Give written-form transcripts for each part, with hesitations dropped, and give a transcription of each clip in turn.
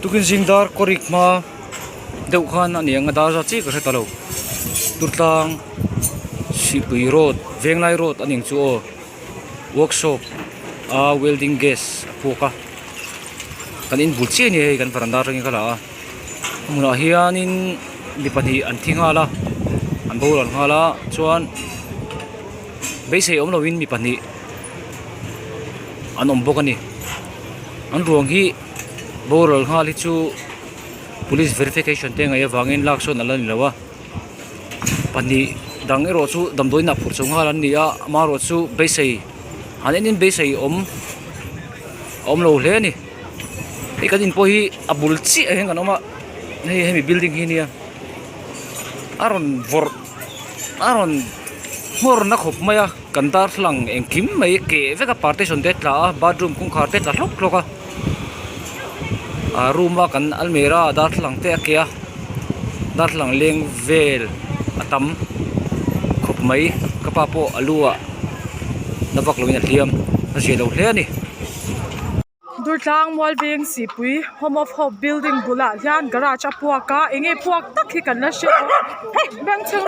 tukin zingdar korik ma deuh khan ani anga dar za chi ka hre talo tutlang Sipui road venglai road aning chu o workshop a welding gas phuka kan in bul chi ni hei kan varanda ringi kala muna hianin mi pahnih an thinga la an bol an hala chuan beisei om lovin mi pahnih an om bawk ani an ruang hi borol ngal hi chu police verification te ngai awangin lak sawn ala ni lawa pahnih dang ero chu damdoina phur chung halan ni a ma ro chu beisei hanin in beisei om lo hle ni e kan in po hi abul chi a heng anoma nei hemi building hi nia aron aron mor na khop maya kandar thlang engkim mai ke veka partition te tla bathroom kung khar te tla hlok hloka a room a kan almera dar thlang te akia dar thlang leng vel atam khop mai kapa po alua navak loin a hliam a je lo hle ani Durtlang Wellbeing Sipui Home of Hope Building bula hian garage apua ka enge puak tak hi kan la she hey bang chang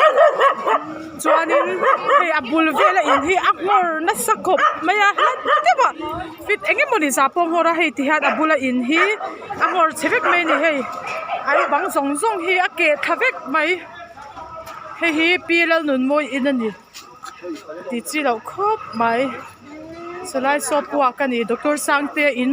chuanin hei abul vela in hi akmor na sakop maya teba fit enge moni zapom hora hei ti hat abula in hi amor chevek mai ni hei ai bang zong zong hi ake thavek mai hei hi pilal nun moi in ani ti chi lo khop mai salai so puak ani doctor sangte in